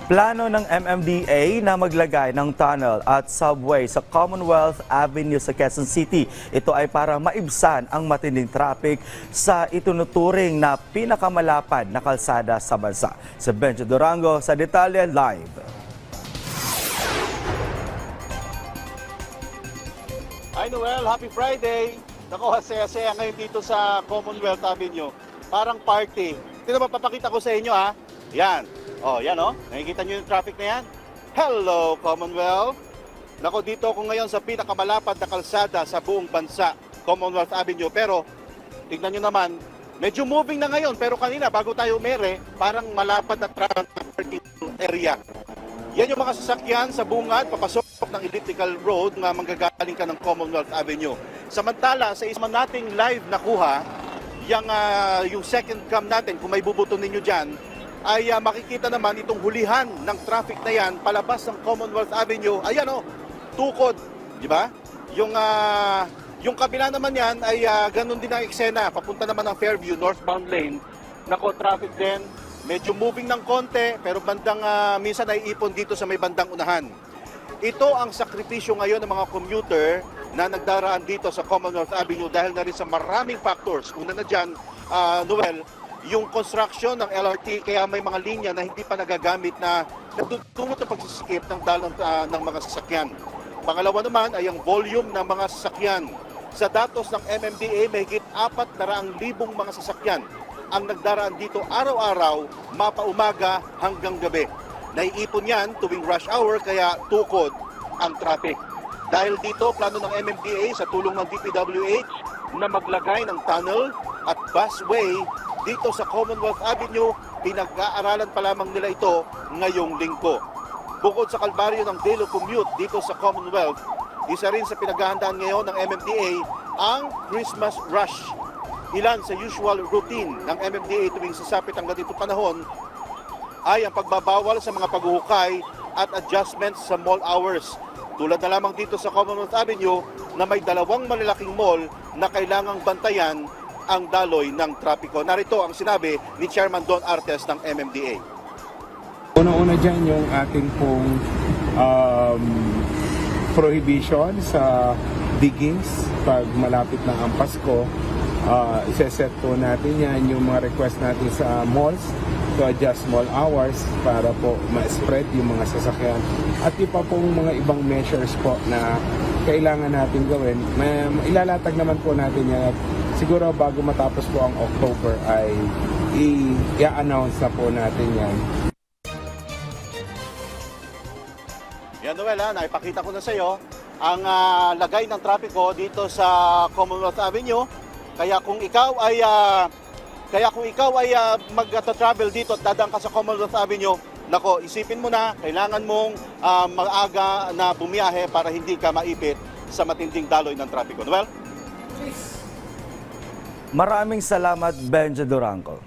Plano ng MMDA na maglagay ng tunnel at subway sa Commonwealth Avenue sa Quezon City. Ito ay para maibsan ang matinding traffic sa itunuturing na pinakamalapad na kalsada sa bansa. Si Benjo Durango sa detalye live. Hi Noel, happy Friday! Nako, saya-saya ngayon dito sa Commonwealth Avenue. Parang party. Ito na papakita ko sa inyo ha. Yan. Oh, yan oh. Nakikita nyo yung traffic na yan? Hello, Commonwealth! Nako, dito ako ngayon sa pinakamalapad na kalsada sa buong bansa, Commonwealth Avenue. Pero, tignan nyo naman, medyo moving na ngayon. Pero kanina, bago tayo umere, parang malapad na traffic area. Yan yung mga sasakyan sa bungad, papasok ng elliptical road na manggagaling ka ng Commonwealth Avenue. Samantala, sa isang nating live nakuha, yung second cam natin, kung may bubuto ninyo dyan, ay makikita naman itong hulihan ng traffic na yan palabas ng Commonwealth Avenue. Ayan o, tukod, di ba? Yung kabila naman yan ay ganun din ang eksena. Papunta naman ng Fairview, northbound lane. Nako, traffic din. Medyo moving ng konti, pero bandang minsan ay ipon dito sa may bandang unahan. Ito ang sakripisyo ngayon ng mga commuter na nagdaraan dito sa Commonwealth Avenue dahil na rin sa maraming factors. Una na dyan, Noel, yung construction ng LRT, kaya may mga linya na hindi pa nagagamit na nagdudulot ng pagsisikip ng daloy ng mga sasakyan. Pangalawa naman ay ang volume ng mga sasakyan. Sa datos ng MMDA, may higit 400,000 mga sasakyan ang nagdaraan dito araw-araw, mapaumaga hanggang gabi. Naiipon yan tuwing rush hour, kaya tukod ang traffic. Dahil dito, plano ng MMDA sa tulong ng DPWH na maglagay ng tunnel at busway dito sa Commonwealth Avenue. Pinag-aaralan pa lamang nila ito ngayong linggo. Bukod sa kalbaryo ng daily commute dito sa Commonwealth, isa rin sa pinaghahandaan ngayon ng MMDA ang Christmas rush. Ilan sa usual routine ng MMDA tuwing sasapit ang ganito panahon ay ang pagbabawal sa mga paghuhukay at adjustments sa mall hours. Tulad na lamang dito sa Commonwealth Avenue na may dalawang malalaking mall na kailangang bantayan ang daloy ng trapiko. Narito ang sinabi ni Chairman Don Artes ng MMDA. Una-una dyan yung ating pong prohibition sa diggings pag malapit na ang Pasko. Iseset po natin yan yung mga request natin sa malls to adjust mall hours para po ma-spread yung mga sasakyan. At iba pong mga ibang measures po na kailangan natin gawin. Ilalatag naman po natin yan at siguro bago matapos po ang October ay i-announce na po natin yan. Yan Noel, naipakita ko na sa iyo ang lagay ng trapiko dito sa Commonwealth Avenue. Kaya kung ikaw ay mag-travel dito at dadaan ka sa Commonwealth Avenue, nako, isipin mo na, kailangan mong maaga na bumiyahe para hindi ka maipit sa matinding daloy ng trapiko. Noel? Maraming salamat, Benjo Durango.